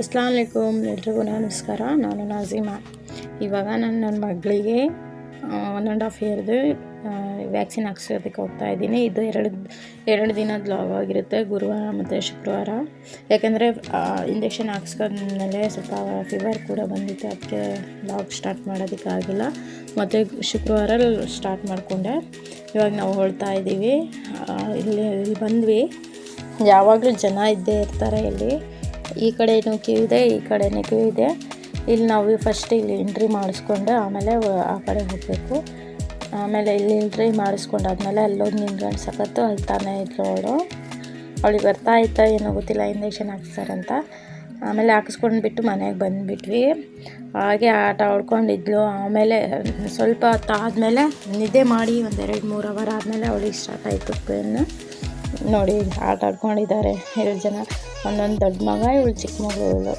ಅಸ್ಸಲಾಮು ಅಲೈಕುಮ್, ಎಲ್ರಿಗೂ ನಮಸ್ಕಾರ. ನಾನು ನಾಜಿಮಾ. ಇವಾಗ ನಾನು ನನ್ನ ಮಗಳಿಗೆ 1.5 ಇಯರ್ದು ವ್ಯಾಕ್ಸಿನ್ ಹಾಕ್ಸೋದಕ್ಕೆ ಹೋಗ್ತಾ ಇದ್ದೀನಿ. ಇದು ಎರಡು ದಿನದ ಲಾಗ್ ಆಗಿರುತ್ತೆ, ಗುರುವಾರ ಮತ್ತು ಶುಕ್ರವಾರ. ಯಾಕೆಂದರೆ ಇಂಜೆಕ್ಷನ್ ಹಾಕ್ಸ್ಕೊಂಡ್ಮೇಲೆ ಸ್ವಲ್ಪ ಫೀವರ್ ಕೂಡ ಬಂದಿತ್ತು, ಅದಕ್ಕೆ ಲಾಗ್ ಸ್ಟಾರ್ಟ್ ಮಾಡೋದಕ್ಕಾಗಿಲ್ಲ. ಮತ್ತು ಶುಕ್ರವಾರ ಸ್ಟಾರ್ಟ್ ಮಾಡಿಕೊಂಡೆ. ಇವಾಗ ನಾವು ಹೊರಡ್ತಾ ಇದ್ದೀವಿ. ಇಲ್ಲಿ ಬಂದ್ವಿ. ಯಾವಾಗಲೂ ಜನ ಇದ್ದೇ ಇರ್ತಾರೆ. ಇಲ್ಲಿ ಈ ಕಡೆನೂ ಕ್ಯೂ ಇದೆ, ಈ ಕಡೆನೂ ಕ್ಯೂ ಇದೆ. ಇಲ್ಲಿ ನಾವು ಫಸ್ಟ್ ಇಲ್ಲಿ ಎಂಟ್ರಿ ಮಾಡಿಸ್ಕೊಂಡು ಆಮೇಲೆ ಆ ಕಡೆ ಹೋಗಬೇಕು. ಆಮೇಲೆ ಇಲ್ಲಿ ಎಂಟ್ರಿ ಮಾಡಿಸ್ಕೊಂಡಾದ್ಮೇಲೆ ಅಲ್ಲೋಗಿ ನಿಂತ್ಕೊಂಡು ಸಖತ್ತು ಅಳ್ತಾನೆ ಇದ್ಲು ಅವಳು. ಅವಳಿಗೆ ಬರ್ತಾ ಇತ್ತಾ ಏನೋ ಗೊತ್ತಿಲ್ಲ, ಇಂಜೆಕ್ಷನ್ ಹಾಕ್ಸ್ತಾರಂತ. ಆಮೇಲೆ ಹಾಕಿಸ್ಕೊಂಡ್ಬಿಟ್ಟು ಮನೆಗೆ ಬಂದುಬಿಟ್ವಿ. ಹಾಗೆ ಆಟ ಆಡ್ಕೊಂಡಿದ್ಲು. ಆಮೇಲೆ ಸ್ವಲ್ಪ ಹೊತ್ತಾದಮೇಲೆ ನಿದ್ದೆ ಮಾಡಿ 1-2-3 ಅವರ್ ಆದಮೇಲೆ ಅವಳಿಗೆ ಸ್ಟಾರ್ಟ್ ಆಯಿತು ಪೇನ್. ನೋಡಿ ಆಟ ಆಡ್ಕೊಂಡಿದ್ದಾರೆ 2 ಜನ, ಒಂದೊಂದು ದೊಡ್ಡ ಮಗ, ಇವಳು ಚಿಕ್ಕ ಮಗಳು ಇವಳು.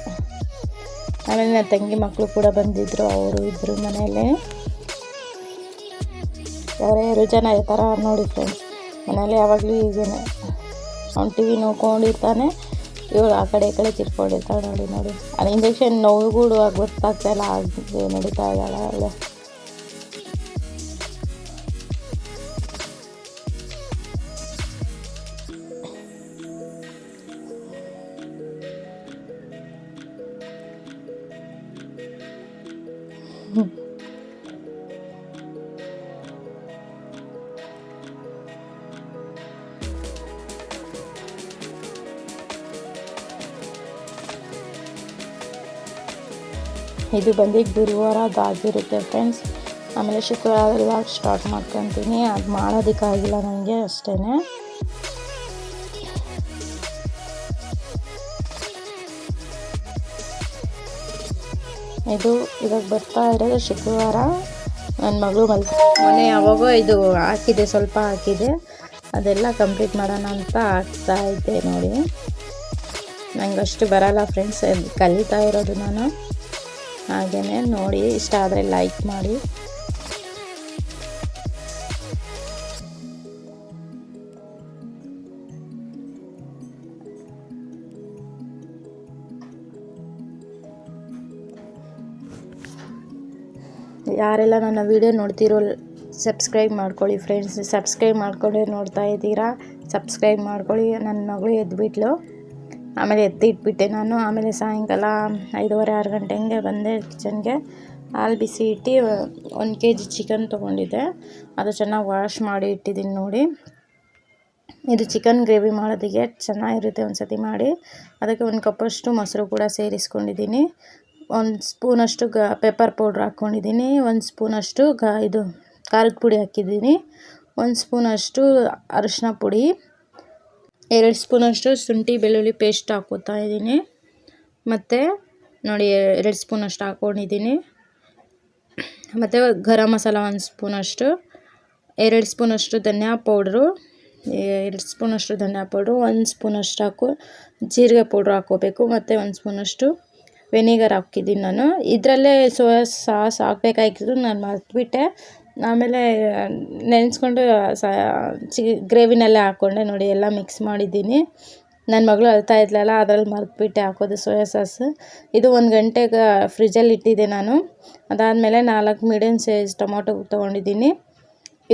ಆಮೇಲೆ ನನ್ನ ತಂಗಿ ಮಕ್ಕಳು ಕೂಡ ಬಂದಿದ್ದರು, ಅವರು ಇದ್ದರು ಮನೆಯಲ್ಲೇ. ಅವರೇ 2 ಜನ ಇರ್ತಾರೆ ನೋಡಿ ಫ್ರೆಂಡ್ಸ್. ಮನೇಲಿ ಯಾವಾಗಲೂ ಹೀಗೇನೆ, ಅವ್ನು ಟಿ ವಿ ನೋಡ್ಕೊಂಡಿರ್ತಾನೆ, ಇವಳು ಆ ಕಡೆ ಈ ಕಡೆ ತಿರ್ಕೊಂಡಿರ್ತಾಳೆ. ನೋಡಿ ಅದು ಇಂಜೆಕ್ಷನ್ ನೋವುಗಳು ಗೊತ್ತಾಗ್ತಾಯಿಲ್ಲ, ಹಾಗೆ ನಡೀತಾ ಇದ್ದಾಳೆ ಅವಳು. ಇದು ಬಂದು ಗುರುವಾರ ಅದಾಗಿರುತ್ತೆ ಫ್ರೆಂಡ್ಸ್. ಆಮೇಲೆ ಶುಕ್ರವಾರ ಸ್ಟಾರ್ಟ್ ಮಾಡ್ಕೊತೀನಿ. ಅದು ಮಾಡೋದಕ್ಕಾಗಿಲ್ಲ ನನಗೆ ಅಷ್ಟೇ. ಇದು ಇವಾಗ ಬರ್ತಾ ಇರೋದು ಶುಕ್ರವಾರ. ನನ್ನ ಮಗಳು ಮೊನ್ನೆ ಯಾವಾಗೋ ಇದು ಹಾಕಿದೆ, ಸ್ವಲ್ಪ ಹಾಕಿದೆ, ಅದೆಲ್ಲ ಕಂಪ್ಲೀಟ್ ಮಾಡೋಣ ಅಂತ ಹಾಕ್ತಾ ಇದ್ದೆ. ನೋಡಿ ನಂಗೆ ಅಷ್ಟು ಬರಲ್ಲ ಫ್ರೆಂಡ್ಸ್, ಕಲಿತಾ ಇರೋದು ನಾನು. ಹಾಗೆಯೇ ನೋಡಿ, ಇಷ್ಟ ಆದರೆ ಲೈಕ್ ಮಾಡಿ. ಯಾರೆಲ್ಲ ನನ್ನ ವಿಡಿಯೋ ನೋಡ್ತಿರೋ ಸಬ್ಸ್ಕ್ರೈಬ್ ಮಾಡ್ಕೊಳ್ಳಿ ಫ್ರೆಂಡ್ಸ್. ಸಬ್ಸ್ಕ್ರೈಬ್ ಮಾಡ್ಕೊಂಡೆ ನೋಡ್ತಾ ಇದ್ದೀರಾ, ಸಬ್ಸ್ಕ್ರೈಬ್ ಮಾಡ್ಕೊಳ್ಳಿ. ನನ್ನ ಮಗಳು ಎದ್ಬಿಟ್ಲು, ಆಮೇಲೆ ಎತ್ತಿಟ್ಬಿಟ್ಟೆ ನಾನು. ಆಮೇಲೆ ಸಾಯಂಕಾಲ 5:30-6 ಗಂಟೆ ಹಂಗೆ ಬಂದೆ ಕಿಚನ್ಗೆ. ಹಾಲು ಬಿಸಿ ಇಟ್ಟು 1 kg ಚಿಕನ್ ತೊಗೊಂಡಿದ್ದೆ, ಅದು ಚೆನ್ನಾಗಿ ವಾಶ್ ಮಾಡಿ ಇಟ್ಟಿದ್ದೀನಿ ನೋಡಿ. ಇದು ಚಿಕನ್ ಗ್ರೇವಿ ಮಾಡೋದಕ್ಕೆ ಚೆನ್ನಾಗಿರುತ್ತೆ, ಒಂದು ಸತಿ ಮಾಡಿ. ಅದಕ್ಕೆ 1 ಕಪ್ಪಷ್ಟು ಮೊಸರು ಕೂಡ ಸೇರಿಸ್ಕೊಂಡಿದ್ದೀನಿ. 1 ಸ್ಪೂನಷ್ಟು ಪೆಪ್ಪರ್ ಪೌಡ್ರ್ ಹಾಕ್ಕೊಂಡಿದ್ದೀನಿ. 1 ಸ್ಪೂನಷ್ಟು ಇದು ಖಾರದ ಪುಡಿ ಹಾಕಿದ್ದೀನಿ. 1 ಸ್ಪೂನಷ್ಟು ಅರಿಶಿನ ಪುಡಿ, 2 ಸ್ಪೂನಷ್ಟು ಶುಂಠಿ ಬೆಳ್ಳುಳ್ಳಿ ಪೇಸ್ಟ್ ಹಾಕ್ಕೋತಾ ಇದ್ದೀನಿ. ಮತ್ತು ನೋಡಿ 2 ಸ್ಪೂನಷ್ಟು ಹಾಕ್ಕೊಂಡಿದ್ದೀನಿ. ಮತ್ತು ಗರಂ ಮಸಾಲ 1 ಸ್ಪೂನಷ್ಟು, 2 ಸ್ಪೂನಷ್ಟು ಧನಿಯಾ ಪೌಡ್ರು, 2 ಸ್ಪೂನಷ್ಟು ಧನಿಯಾ ಪೌಡ್ರು, 1 ಸ್ಪೂನಷ್ಟು ಜೀರಿಗೆ ಪೌಡ್ರು ಹಾಕ್ಕೋಬೇಕು. ಮತ್ತು 1 ಸ್ಪೂನಷ್ಟು ವೆನಿಗರ್ ಹಾಕಿದ್ದೀನಿ ನಾನು. ಇದರಲ್ಲೇ ಸೋಯಾ ಸಾಸ್ ಹಾಕಬೇಕಾಗಿತ್ತು, ನಾನು ಮರೆತುಬಿಟ್ಟೆ. ಆಮೇಲೆ ನೆನೆಸ್ಕೊಂಡು ಗ್ರೇವಿನಲ್ಲೇ ಹಾಕ್ಕೊಂಡೆ. ನೋಡಿ ಎಲ್ಲ ಮಿಕ್ಸ್ ಮಾಡಿದ್ದೀನಿ. ನನ್ನ ಮಗಳು ಅಳ್ತಾ ಇದ್ಲಲ್ಲ, ಅದರಲ್ಲಿ ಮರೆತುಬಿಟ್ಟೆ ಹಾಕೋದು ಸೋಯಾ ಸಾಸ್. ಇದು 1 ಗಂಟೆಗೆ ಫ್ರಿಜ್ಜಲ್ಲಿ ಇಟ್ಟಿದ್ದೆ ನಾನು. ಅದಾದಮೇಲೆ 4 ಮೀಡಿಯಮ್ ಸೈಜ್ ಟೊಮೊಟೊ ತೊಗೊಂಡಿದ್ದೀನಿ.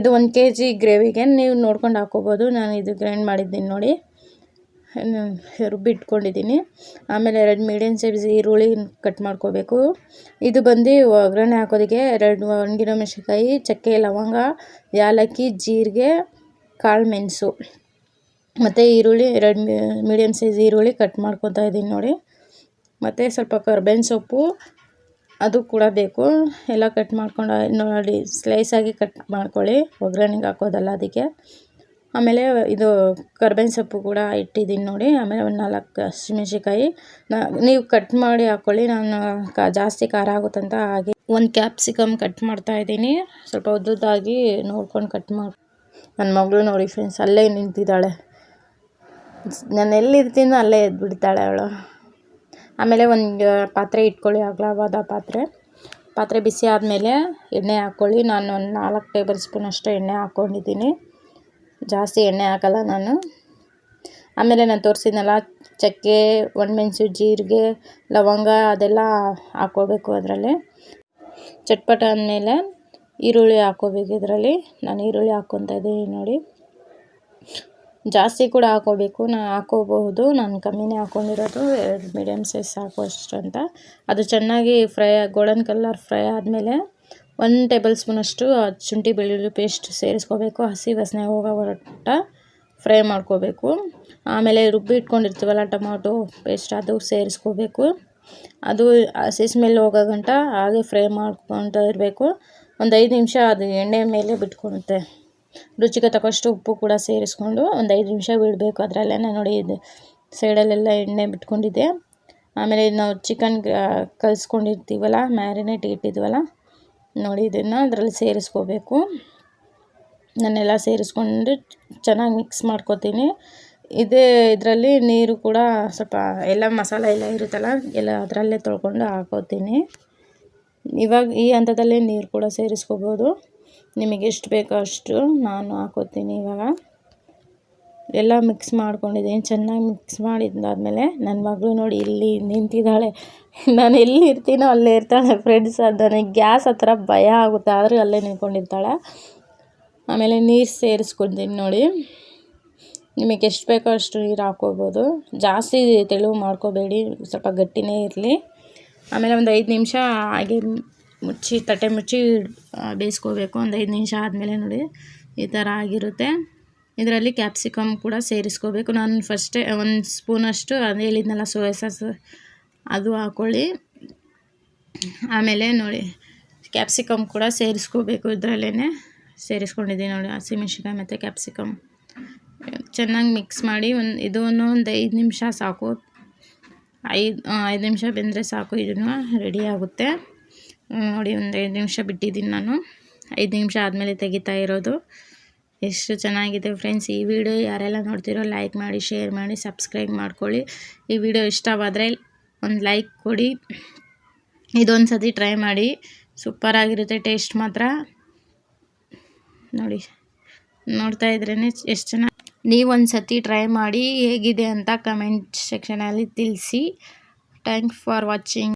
ಇದು 1 kg ಗ್ರೇವಿಗೆ ನೀವು ನೋಡ್ಕೊಂಡು ಹಾಕ್ಕೋಬೋದು. ನಾನು ಇದು ಗ್ರೈಂಡ್ ಮಾಡಿದ್ದೀನಿ ನೋಡಿ, ರುಬ್ಬಿಟ್ಕೊಂಡಿದ್ದೀನಿ. ಆಮೇಲೆ 2 ಮೀಡಿಯಮ್ ಸೈಜ್ ಈರುಳ್ಳಿ ಕಟ್ ಮಾಡ್ಕೋಬೇಕು. ಇದು ಬಂದು ಒಗ್ಗರಣೆ ಹಾಕೋದಕ್ಕೆ 2 ಒಣಗಿರೋ ಮೆಣಸಿನ್ಕಾಯಿ, ಚಕ್ಕೆ, ಲವಂಗ, ಏಲಕ್ಕಿ, ಜೀರಿಗೆ, ಕಾಳು ಮೆಣಸು, ಮತ್ತು ಈರುಳ್ಳಿ 2 ಮೀಡಿಯಮ್ ಸೈಜ್ ಈರುಳ್ಳಿ ಕಟ್ ಮಾಡ್ಕೊತಾ ಇದ್ದೀನಿ ನೋಡಿ. ಮತ್ತು ಸ್ವಲ್ಪ ಕರ್ಬೇವಿನ ಸೊಪ್ಪು ಅದು ಕೂಡ ಬೇಕು. ಎಲ್ಲ ಕಟ್ ಮಾಡ್ಕೊಂಡು ನೋಡಿ, ಸ್ಲೈಸಾಗಿ ಕಟ್ ಮಾಡ್ಕೊಳ್ಳಿ, ಒಗ್ಗರಣೆಗೆ ಹಾಕೋದಲ್ಲ ಅದಕ್ಕೆ. ಆಮೇಲೆ ಇದು ಕರ್ಬೇವಿನ ಸೊಪ್ಪು ಕೂಡ ಇಟ್ಟಿದ್ದೀನಿ ನೋಡಿ. ಆಮೇಲೆ 1 4 ಹಸಿಮೆಣ್ಸಿನ್ಕಾಯಿ ನೀವು ಕಟ್ ಮಾಡಿ ಹಾಕ್ಕೊಳ್ಳಿ, ನಾನು ಜಾಸ್ತಿ ಖಾರ ಆಗುತ್ತಂತ ಹಾಗೆ 1 ಕ್ಯಾಪ್ಸಿಕಮ್ ಕಟ್ ಮಾಡ್ತಾಯಿದ್ದೀನಿ. ಸ್ವಲ್ಪ ಉದ್ದುದ್ದಾಗಿ ನೋಡ್ಕೊಂಡು ಕಟ್ ಮಾಡಿ. ನನ್ನ ಮಗಳು ನೋಡಿ ಫ್ರೆಂಡ್ಸ್, ಅಲ್ಲೇ ನಿಂತಿದ್ದಾಳೆ. ನಾನು ಎಲ್ಲಿರ್ತೀನೋ ಅಲ್ಲೇ ಎದ್ಬಿಡ್ತಾಳೆ ಅವಳು. ಆಮೇಲೆ ಒಂದು ಪಾತ್ರೆ ಇಟ್ಕೊಳ್ಳಿ, ಅಗಲವಾದ ಪಾತ್ರೆ ಬಿಸಿ ಆದಮೇಲೆ ಎಣ್ಣೆ ಹಾಕ್ಕೊಳ್ಳಿ. ನಾನು ಒಂದು 4 ಟೇಬಲ್ ಸ್ಪೂನಷ್ಟು ಎಣ್ಣೆ ಹಾಕ್ಕೊಂಡಿದ್ದೀನಿ, ಜಾಸ್ತಿ ಎಣ್ಣೆ ಹಾಕಲ್ಲ ನಾನು. ಆಮೇಲೆ ನಾನು ತೋರಿಸಿದ್ನಲ್ಲ ಚಕ್ಕೆ, ಒಣಮೆಣಸು, ಜೀರಿಗೆ, ಲವಂಗ ಅದೆಲ್ಲ ಹಾಕ್ಕೋಬೇಕು ಅದರಲ್ಲಿ. ಚಟ್ಪಟ ಅಂದಮೇಲೆ ಈರುಳ್ಳಿ ಹಾಕ್ಕೋಬೇಕು ಇದರಲ್ಲಿ. ನಾನು ಈರುಳ್ಳಿ ಹಾಕ್ಕೊತಾ ಇದ್ದೀನಿ ನೋಡಿ. ಜಾಸ್ತಿ ಕೂಡ ಹಾಕ್ಕೋಬೇಕು, ಹಾಕ್ಕೋಬಹುದು. ನಾನು ಕಮ್ಮಿನೇ ಹಾಕ್ಕೊಂಡಿರೋದು, 2 ಮೀಡಿಯಮ್ ಸೈಜ್ ಸಾಕು ಅಷ್ಟು ಅಂತ. ಅದು ಚೆನ್ನಾಗಿ ಗೋಲ್ಡನ್ ಕಲರ್ ಫ್ರೈ ಆದಮೇಲೆ 1 ಟೇಬಲ್ ಸ್ಪೂನಷ್ಟು ಶುಂಠಿ ಬೆಳ್ಳುಳ್ಳಿ ಪೇಸ್ಟ್ ಸೇರಿಸ್ಕೋಬೇಕು. ಹಸಿ ವಾಸನೆ ಹೋಗೋವರೆಗೆ ಫ್ರೈ ಮಾಡ್ಕೋಬೇಕು. ಆಮೇಲೆ ರುಬ್ಬಿ ಇಟ್ಕೊಂಡಿರ್ತೀವಲ್ಲ ಟೊಮಾಟೊ ಪೇಸ್ಟ್, ಅದು ಸೇರಿಸ್ಕೋಬೇಕು. ಅದು ಹಸಿ ಸ್ಮೆಲ್ ಹೋಗೋ ಗಂಟ ಹಾಗೆ ಫ್ರೈ ಮಾಡ್ಕೊತಾ ಇರಬೇಕು. ಒಂದು 5 ನಿಮಿಷ ಅದು ಎಣ್ಣೆ ಮೇಲೆ ಬಿಟ್ಕೊಳುತ್ತೆ. ರುಚಿಗೆ ತಕ್ಕಷ್ಟು ಉಪ್ಪು ಕೂಡ ಸೇರಿಸ್ಕೊಂಡು ಒಂದು 5 ನಿಮಿಷ ಬಿಡಬೇಕು. ಅದರಲ್ಲೇ ನೋಡಿ, ಇದು ಸೈಡಲ್ಲೆಲ್ಲ ಎಣ್ಣೆ ಬಿಟ್ಕೊಂಡಿದ್ದೆ. ಆಮೇಲೆ ನಾವು ಚಿಕನ್ ಕಲಿಸ್ಕೊಂಡಿರ್ತೀವಲ್ಲ, ಮ್ಯಾರಿನೇಟ್ ಇಟ್ಟಿದ್ವಲ್ಲ ನೋಡಿ, ಇದನ್ನು ಅದರಲ್ಲಿ ಸೇರಿಸ್ಕೋಬೇಕು. ನಾನೆಲ್ಲ ಸೇರಿಸ್ಕೊಂಡು ಚೆನ್ನಾಗಿ ಮಿಕ್ಸ್ ಮಾಡ್ಕೊತೀನಿ. ಇದರಲ್ಲಿ ನೀರು ಕೂಡ ಸ್ವಲ್ಪ ಎಲ್ಲ ಮಸಾಲೆ ಎಲ್ಲ ಇರುತ್ತಲ್ಲ ಎಲ್ಲ ಅದರಲ್ಲೇ ತೊಳ್ಕೊಂಡು ಹಾಕೋತೀನಿ. ಇವಾಗ ಈ ಹಂತದಲ್ಲೇ ನೀರು ಕೂಡ ಸೇರಿಸ್ಕೋಬೋದು, ನಿಮಗೆ ಎಷ್ಟು ಬೇಕೋ ಅಷ್ಟು. ನಾನು ಹಾಕೋತೀನಿ ಇವಾಗ. ಎಲ್ಲ ಮಿಕ್ಸ್ ಮಾಡ್ಕೊಂಡಿದ್ದೀನಿ. ಚೆನ್ನಾಗಿ ಮಿಕ್ಸ್ ಮಾಡಿದ್ದಾದಮೇಲೆ ನನ್ನ ಮಗಳು ನೋಡಿ ಇಲ್ಲಿ ನಿಂತಿದ್ದಾಳೆ. ನಾನು ಎಲ್ಲಿ ಇರ್ತೀನೋ ಅಲ್ಲೇ ಇರ್ತಾಳೆ ಫ್ರೆಂಡ್ಸ್. ಅದು ನನಗೆ ಗ್ಯಾಸ್ ಹತ್ರ ಭಯ ಆಗುತ್ತೆ, ಆದರೂ ಅಲ್ಲೇ ನಿಂತ್ಕೊಂಡಿರ್ತಾಳೆ. ಆಮೇಲೆ ನೀರು ಸೇರಿಸ್ಕೊತೀನಿ ನೋಡಿ. ನಿಮಗೆ ಎಷ್ಟು ಬೇಕೋ ಅಷ್ಟು ನೀರು ಹಾಕ್ಕೋಬೋದು, ಜಾಸ್ತಿ ತೆಳು ಮಾಡ್ಕೋಬೇಡಿ, ಸ್ವಲ್ಪ ಗಟ್ಟಿನೇ ಇರಲಿ. ಆಮೇಲೆ ಒಂದು 5 ನಿಮಿಷ ಹಾಗೆ ತಟ್ಟೆ ಮುಚ್ಚಿ ಬೇಯಿಸ್ಕೋಬೇಕು. ಒಂದು 5 ನಿಮಿಷ ಆದಮೇಲೆ ನೋಡಿ ಈ ಥರ ಆಗಿರುತ್ತೆ. ಇದರಲ್ಲಿ ಕ್ಯಾಪ್ಸಿಕಮ್ ಕೂಡ ಸೇರಿಸ್ಕೋಬೇಕು. ನಾನು ಫಸ್ಟೇ 1 ಸ್ಪೂನಷ್ಟು ಅದು ಹೇಳಿದ್ನಲ್ಲ ಸೋಯಾ ಸಾಸ್, ಅದು ಹಾಕ್ಕೊಳ್ಳಿ. ಆಮೇಲೆ ನೋಡಿ ಕ್ಯಾಪ್ಸಿಕಮ್ ಕೂಡ ಸೇರಿಸ್ಕೋಬೇಕು. ಇದರಲ್ಲೇ ಸೇರಿಸ್ಕೊಂಡಿದ್ದೀನಿ ನೋಡಿ, ಹಸಿಮೆಣ್ಸಿನ್ಕಾಯಿ ಮತ್ತು ಕ್ಯಾಪ್ಸಿಕಮ್ ಚೆನ್ನಾಗಿ ಮಿಕ್ಸ್ ಮಾಡಿ ಒಂದು 5 ನಿಮಿಷ ಸಾಕು. 5 ನಿಮಿಷ ಬೆಂದರೆ ಸಾಕು, ಇದನ್ನು ರೆಡಿ ಆಗುತ್ತೆ ನೋಡಿ. ಒಂದು 5 ನಿಮಿಷ ಬಿಟ್ಟಿದ್ದೀನಿ ನಾನು. 5 ನಿಮಿಷ ಆದಮೇಲೆ ತೆಗಿತಾ ಇರೋದು. ಎಷ್ಟು ಚೆನ್ನಾಗಿದೆ ಫ್ರೆಂಡ್ಸ್. ಈ ವಿಡಿಯೋ ಯಾರೆಲ್ಲ ನೋಡ್ತಿರೋ ಲೈಕ್ ಮಾಡಿ, ಶೇರ್ ಮಾಡಿ, ಸಬ್ಸ್ಕ್ರೈಬ್ ಮಾಡ್ಕೊಳ್ಳಿ. ಈ ವಿಡಿಯೋ ಇಷ್ಟವಾದರೆ ಒಂದು ಲೈಕ್ ಕೊಡಿ. ಇದೊಂದು ಸತಿ ಟ್ರೈ ಮಾಡಿ, ಸೂಪರಾಗಿರುತ್ತೆ ಟೇಸ್ಟ್ ಮಾತ್ರ. ನೋಡಿ, ನೋಡ್ತಾ ಇದ್ರೇ ಎಷ್ಟು ಚೆನ್ನಾಗಿ. ನೀವೊಂದು ಸತಿ ಟ್ರೈ ಮಾಡಿ ಹೇಗಿದೆ ಅಂತ ಕಮೆಂಟ್ ಸೆಕ್ಷನಲ್ಲಿ ತಿಳಿಸಿ. Thanks for watching.